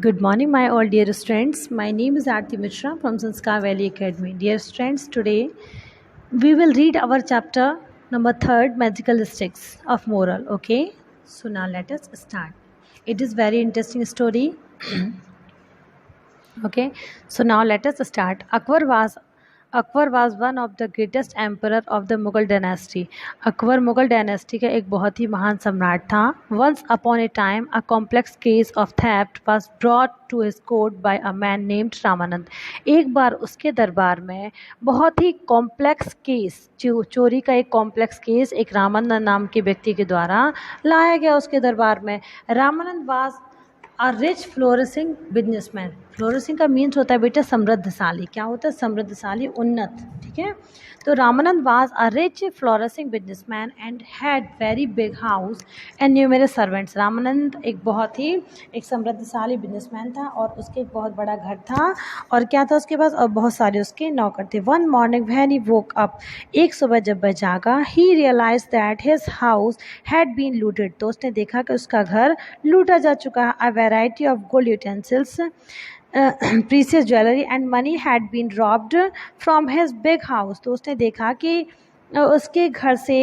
Good morning, my all dear students. My name is Aarti Mishra from Sanskar Valley Academy. Dear students, today we will read our chapter number 3, Magical Sticks of Moral. Okay, so now let us start. It is very interesting story. Okay, so now let us start. Akbar was one of the greatest emperor of the Mughal dynasty. Akbar Mughal dynasty का एक बहुत ही महान सम्राट था. Once upon a time, a complex case of theft was brought to his court by a man named Ramanand. एक बार उसके दरबार में बहुत ही कॉम्प्लेक्स केस, चोरी का एक कॉम्प्लेक्स केस एक रामानंद नाम के व्यक्ति के द्वारा लाया गया उसके दरबार में. Ramanand was a rich flourishing businessman. Flourishing का मीन्स होता है बेटा समृद्धशाली. क्या होता है? समृद्धशाली, उन्नत. ठीक है. तो Ramanand was a rich flourishing businessman and had very big house and numerous servants. Ramanand एक बहुत ही एक समृद्धशाली बिजनेसमैन था और उसके एक बहुत बड़ा घर था और क्या था उसके पास, और बहुत सारे उसके नौकर थे. One morning when he woke up, एक सुबह जब वह जागा, he realize that his house had been looted. तो उसने देखा कि उसका घर लूटा जा चुका है. A variety of gold utensils, precious jewellery and money had been robbed from his big house. तो उसने देखा कि उसके घर से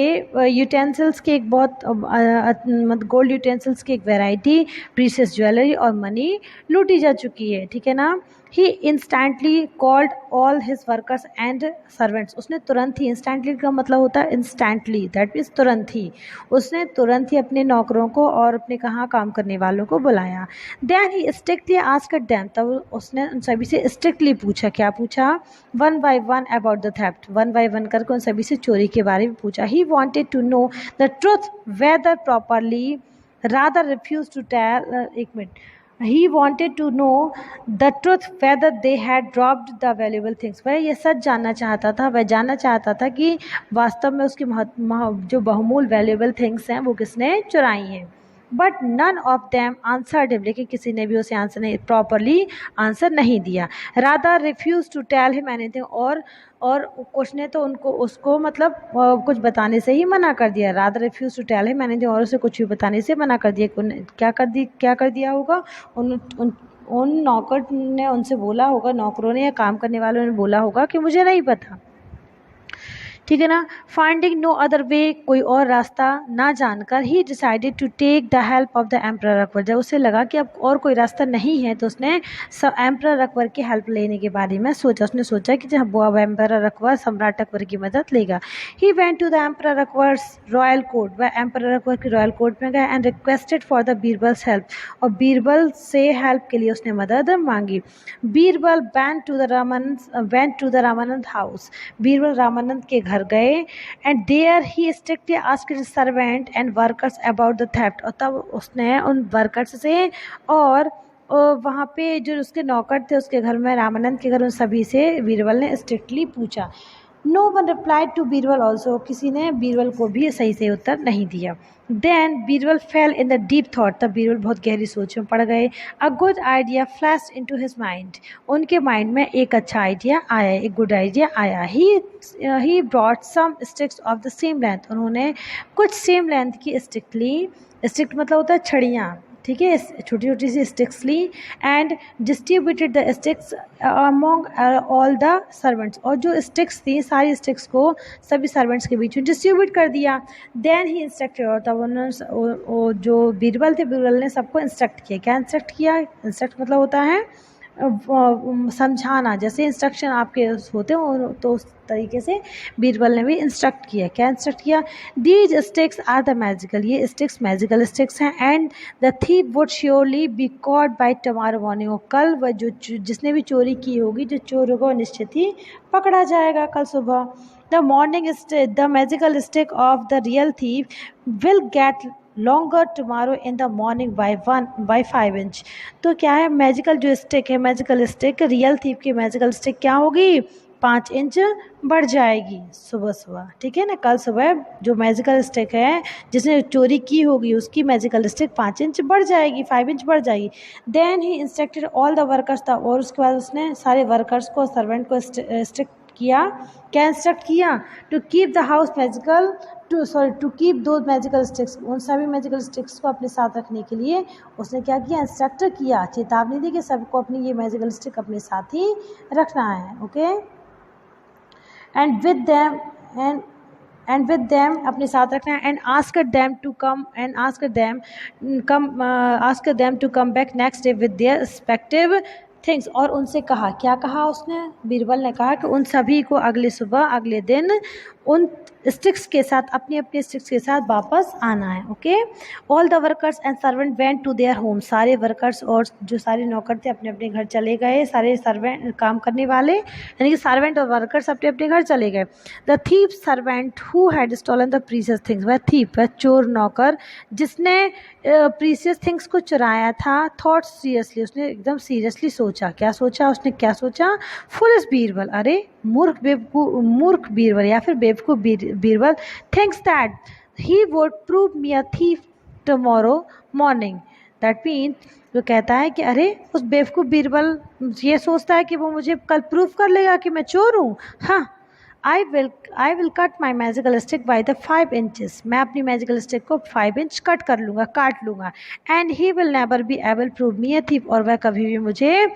यूटेंसिल्स के एक बहुत मतलब गोल्ड यूटेंसिल्स की एक वैरायटी, प्रीसियस ज्वेलरी और मनी लूटी जा चुकी है. ठीक है ना. He instantly called all his workers and servants. उसने तुरंत ही, इंस्टेंटली का मतलब होता है इंस्टेंटली, दैट मीन्स तुरंत ही. उसने तुरंत ही अपने नौकरों को और अपने कहाँ काम करने वालों को बुलाया. Then he strictly asked them. तब उसने उन सभी से स्ट्रिक्टली पूछा. क्या पूछा? One by one about the theft. One by one करके उन सभी से चोरी के बारे में पूछा. He wanted to know the truth whether properly, rather refuse to tell. एक minute. He wanted to know the truth whether they had dropped the valuable things. वह ये सच जानना चाहता था. वह जानना चाहता था कि वास्तव में उसकी जो बहुमूल वैल्यूएबल थिंग्स हैं वो किसने चुराई हैं. But none of them answered him. लेकिन किसी ने भी उसे आंसर नहीं, प्रॉपरली आंसर नहीं दिया. Rather refuse to tell him anything. और कुछ ने तो उसको मतलब कुछ बताने से ही मना कर दिया. Rather refuse to tell him anything, और उसे कुछ भी बताने से मना कर दिया. क्या कर दिया होगा? उन नौकर ने उनसे बोला होगा, नौकरों ने या काम करने वालों ने बोला होगा कि मुझे नहीं पता. ठीक है ना. फाइंडिंग नो अदर वे, कोई और रास्ता ना जानकर, he decided to take the help of the emperor Akbar. जब उसे लगा कि अब और कोई रास्ता नहीं है तो उसने एम्परर अकबर की हेल्प लेने के बारे में सोचा. उसने सोचा कि जब वो अब एम्परर अकबर, सम्राट अकबर की मदद लेगा. He went to the emperor Akbar's royal court. वह एम्परर अकबर की रॉयल कोर्ट में गया and requested for the Birbal's help. और बीरबल से हेल्प के लिए उसने मदद मांगी. Birbal went to the Ramanand house. Birbal Ramanand के घर गए and there he strictly asked his servant and workers about the theft. और तब उसने उन वर्कर्स से और वहाँ पे जो उसके नौकर थे उसके घर में, रामानंद के घर, उन सभी से बीरबल ने स्ट्रिक्टली पूछा. No one replied to Birbal also. किसी ने बीरबल को भी सही से उत्तर नहीं दिया. Then Birbal fell in the deep thought. तब बीरबल बहुत गहरी सोच में पड़ गए. A good idea flashed into his mind. उनके माइंड में एक अच्छा आइडिया आया, एक गुड आइडिया आया. He brought some sticks of the same length. उन्होंने कुछ सेम लेंथ की स्टिक मतलब होता है छड़ियाँ. ठीक है. छोटी छोटी सी स्टिक्स ली and distributed the sticks among all the servants. और जो स्टिक्स थी, सारी स्टिक्स को सभी सर्वेंट्स के बीच में डिस्ट्रीब्यूट कर दिया. Then he instructed. और तब उन्होंने जो बीरबल थे, बीरबल ने सबको इंस्ट्रक्ट किया. क्या इंस्ट्रक्ट किया? इंस्ट्रक्ट मतलब होता है समझाना. जैसे इंस्ट्रक्शन आपके होते हो तो उस तरीके से बीरबल ने भी इंस्ट्रक्ट किया. क्या इंस्ट्रक्ट किया? These sticks are the magical. ये स्टिक्स मैजिकल स्टिक्स हैं. And the thief would surely be caught by tomorrow morning. और कल वह जिसने भी चोरी की होगी, जो चोर होगा, निश्चित ही पकड़ा जाएगा कल सुबह. The magical stick of the real thief will get longer tomorrow in the morning by 5 inch. तो क्या है? मैजिकल जो स्टिक है, मैजिकल स्टिक, रियल थीफ की मैजिकल स्टिक क्या होगी? 5 इंच बढ़ जाएगी सुबह सुबह. ठीक है ना. कल सुबह जो मैजिकल स्टिक है, जिसने चोरी की होगी, उसकी मैजिकल स्टिक 5 इंच बढ़ जाएगी, 5 इंच बढ़ जाएगी. Then he instructed all the workers. था और उसके बाद उसने सारे वर्कर्स को, सर्वेंट को स्ट्रिक्ट किया. क्या इंस्ट्रक्ट किया? To keep the house magical to keep दो मैजिकल स्टिक्स, उन सभी मैजिकल स्टिक्स को अपने साथ रखने के लिए उसने क्या किया, इंस्ट्रक्टर किया, चेतावनी दी कि सबको अपनी ये मैजिकल स्टिक अपने साथ ही रखना है. ओके, एंड विद देम अपने साथ रखना है. And ask them to come back next day with their respective things. और उनसे कहा, क्या कहा उसने, बीरबल ने कहा कि उन सभी को अगले सुबह अगले दिन उन स्टिक्स के साथ अपनी अपनी स्टिक्स के साथ वापस आना है. Okay, all the workers and servant went to their home. सारे वर्कर्स और जो सारे नौकर थे अपने अपने घर चले गए. सारे सर्वेंट काम करने वाले यानी कि सर्वेंट और वर्कर्स अपने अपने घर चले गए. The thief servant who had stolen the precious things. वह थीप, वह चोर नौकर जिसने प्रीशियस थिंग्स को चुराया था, थॉट सीरियसली, उसने एकदम सीरियसली सोचा. क्या सोचा उसने, क्या सोचा, फुलिश बीरबल, अरे मूर्ख बीरबल या फिर बेवकूफ Birbal, thinks that he would prove me a thief tomorrow morning. That mean वो कहता है कि अरे उस बेवकूफ बीरबल ये सोचता है कि वो मुझे कल प्रूफ कर लेगा कि मैं चोर हूँ. हाँ, I will cut my magical stick by the 5 inches. मैं अपनी magical stick को 5 इंच कट कर लूँगा, काट लूँगा. And he will never be able to prove me a thief. और वह कभी भी मुझे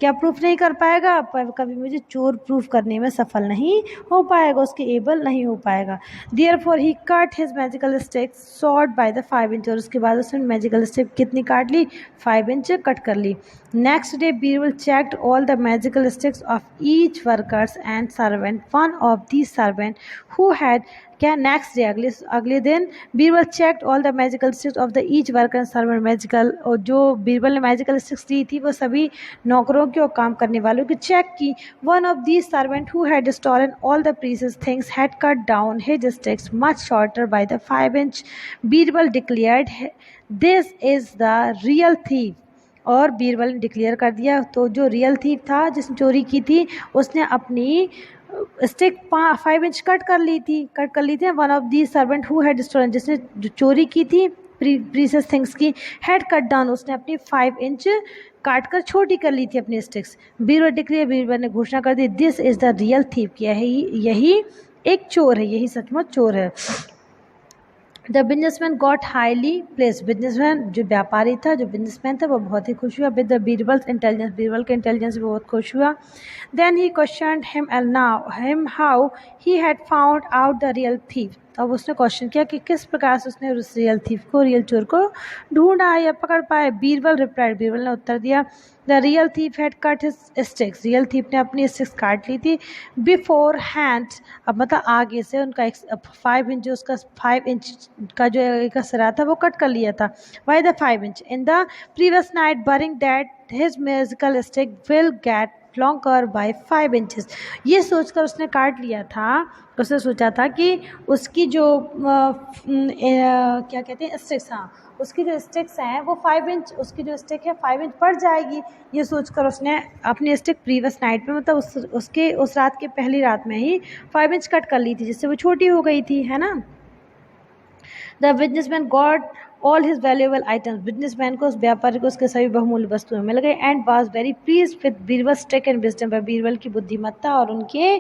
क्या प्रूफ नहीं कर पाएगा, पर कभी मुझे चोर प्रूफ करने में सफल नहीं हो पाएगा, उसके एबल नहीं हो पाएगा. Therefore he cut his magical stick short by the 5 inch. और उसके बाद उसने मैजिकल स्टिक कितनी काट ली, 5 इंच कट कर ली. Next day Birbal checked all the magical sticks of each workers and servant. One of these servant who had क्या next day अगले दिन Birbal checked all the magical sticks of the each worker servant. Magical, और जो बीरबल ने magical sticks दी थी वो सभी नौकरों के और काम करने वालों की चेक की. One of these servant who had stolen all the precious things had cut down his sticks much shorter by the 5 inch. Birbal declared this is the real thief. और बीरबल ने डिक्लेयर कर दिया, तो जो रियल थीफ था जिसने चोरी की थी उसने अपनी स्टिक 5 इंच कट कर ली थी. One of the servant who had stolen, जिसने जो चोरी की थी प्रीशियस थिंग्स की, हैड कट डाउन, उसने अपनी 5 इंच काट कर छोटी कर ली थी अपनी स्टिक्स. बीरबल ने घोषणा कर दी, this is the real thief. यही एक चोर है, यही सचमुच चोर है. The businessman got highly pleased. Businessman जो व्यापारी था, जो बिजनेसमैन था, वो बहुत ही खुश हुआ. With the Birbal's intelligence, Birbal के इंटेलिजेंस से बहुत खुश हुआ. Then he questioned him how he had found out the real thief. अब उसने क्वेश्चन किया कि किस प्रकार से उसने उस रियल थीफ को, रियल चोर को ढूंढा या पकड़ पाए. बीरबल रिप्लाइड, बीरबल ने उत्तर दिया, the real thief had cut his sticks. Real thief ने अपनी स्टिक्स काट ली थी बिफोर हैंड. अब मतलब आगे से उनका 5 इंच, उसका 5 इंच का जो एक सिरा था वो कट कर लिया था. Why the 5 inch in the previous night bearing that his musical stick will get longer by 5 inches. ये सोचकर उसने काट लिया था, उसने सोचा था कि उसकी जो क्या कहते हैं स्टिक्स, हाँ उसकी जो स्टिक्स हैं वो 5 इंच, उसकी जो स्टिक है 5 इंच पड़ जाएगी. ये सोचकर उसने अपनी स्टिक प्रीवियस नाइट में, मतलब उस रात के पहली रात में ही 5 इंच कट कर ली थी, जिससे वो छोटी हो गई थी, है ना. The businessman got all his valuable items. Businessman को, उस व्यापारी को उसके सभी बहुमूल्य वस्तुएं मिल गई. And was very pleased with Birbal trick and wisdom. Birbal की बुद्धिमत्ता और उनके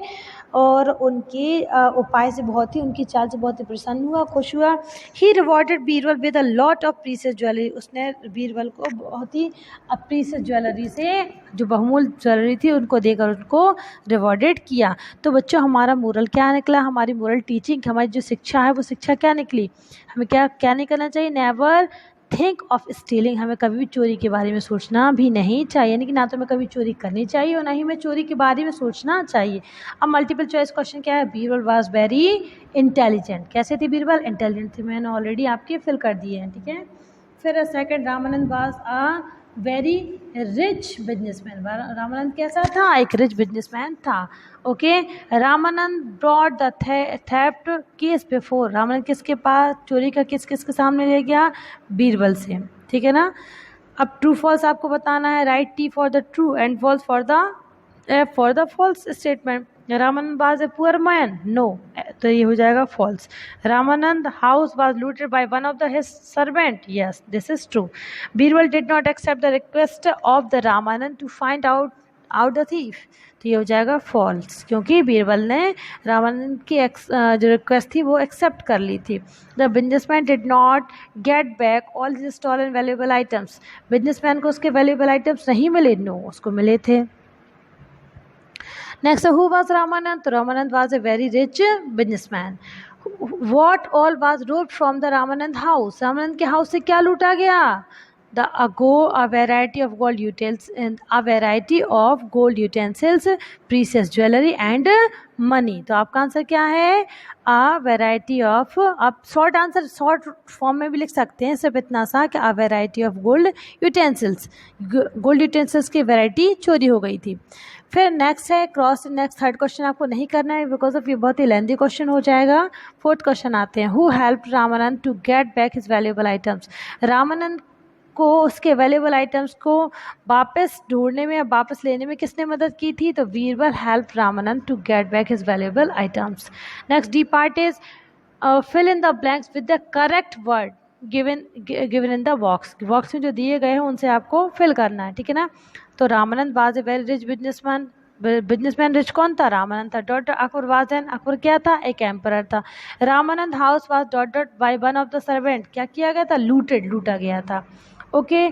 उपाय से बहुत ही, उनकी चाल से बहुत ही प्रसन्न हुआ, खुश हुआ. He rewarded Birbal with a lot of precious jewellery. उसने बीरबल को बहुत ही प्रीशियस ज्वेलरी से, जो बहुमूल्य ज्वेलरी थी, उनको देकर उनको रिवॉर्डेड किया. तो बच्चों, हमारा मोरल क्या निकला, हमारी मोरल टीचिंग, हमारी जो शिक्षा है वो शिक्षा क्या निकली, हमें क्या नहीं करना चाहिए. Never think of stealing. हमें कभी भी चोरी के बारे में सोचना भी नहीं चाहिए, यानी कि ना तो हमें कभी चोरी करनी चाहिए और ना ही हमें चोरी के बारे में सोचना चाहिए. अब मल्टीपल चॉइस क्वेश्चन क्या है. Birbal was very intelligent. कैसे थी बीरबल, इंटेलिजेंट थी. मैंने ऑलरेडी आपके फिल कर दिए हैं, ठीक है. फिर second, Ramanand was a very rich businessman. Ramanand कैसा था, एक रिच बिजनेसमैन था. Okay, Ramanand brought the theft case before. Ramanand किसके पास चोरी का केस किसके सामने ले गया, बीरबल से, ठीक है ना. अब ट्रू फॉल्स आपको बताना है. Write T for the true and false for the false statement. Ramanand was a poor man, no, तो ये हो जाएगा false. Ramanand house was looted by one of the his servant, yes this is true. Birbal did not accept the request of the Ramanand to find out out the thief, तो ये हो जाएगा false, क्योंकि बीरबल ने रामानंद की जो रिक्वेस्ट थी वो एक्सेप्ट कर ली थी। The businessman did not get back all his stolen valuable items, businessman को उसके वैल्यूएबल आइटम्स नहीं मिले, नो, उसको मिले थे। नेक्स्ट, हु वाज रामानंद, तो Ramanand was a very rich businessman. What all was robbed from the Ramanand house, Ramanand के हाउस से क्या लूटा गया? a variety of gold utensils, precious jewelry and money। तो आपका आंसर क्या है? a variety of, आप शॉर्ट आंसर शॉर्ट फॉर्म में भी लिख सकते हैं, सिर्फ इतना सा कि a variety of gold utensils की वैरायटी चोरी हो गई थी। फिर नेक्स्ट है क्रॉस, नेक्स्ट थर्ड क्वेश्चन आपको नहीं करना है बिकॉज ऑफ ये बहुत ही लेंदी क्वेश्चन हो जाएगा। फोर्थ क्वेश्चन आते हैं, who help Ramanand to get back his valuable items, Ramanand को उसके वैल्यूएबल आइटम्स को वापस ढूंढने में या वापस लेने में किसने मदद की थी? तो Birbal help Ramanand to get back his valuable items. Next, the part is fill in the blanks with the correct word given in the box में जो दिए गए हैं उनसे आपको फिल करना है, ठीक है ना। तो Ramanand was a very rich businessman rich कौन था? रामानंद था। Dot Akbar was an, Akbar क्या था? एक एम्परर था। Ramanand house was dot by one of the servant, क्या किया गया था? लूटा गया था। Okay,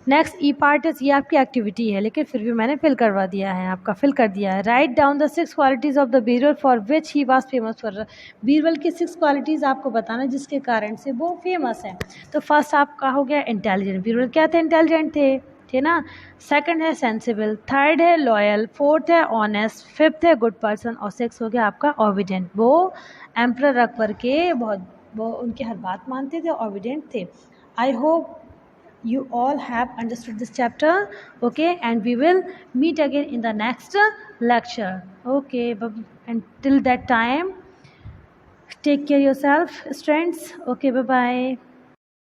next E part is, ये आपकी एक्टिविटी है लेकिन फिर भी मैंने फिल करवा दिया है, आपका फिल कर दिया है। Write down the 6 qualities of the Birbal for which he was famous for, Birbal की 6 क्वालिटीज आपको बताना जिसके कारण से वो फेमस है। तो फर्स्ट आपका हो गया इंटेलिजेंट, बीरबल क्या थे? इंटेलिजेंट थे, ठीक है ना। सेकंड है सेंसिबल, थर्ड है लॉयल, फोर्थ है ऑनेस्ट, फिफ्थ है गुड पर्सन और सिक्स हो गया आपका ओबीडियंट। वो एम्परर अकबर के वो उनकी हर बात मानते थे, ओबीडियंट थे। I hope you all have understood this chapter, okay, and we will meet again in the next lecture, okay, until that time take care yourself, students, okay, bye bye.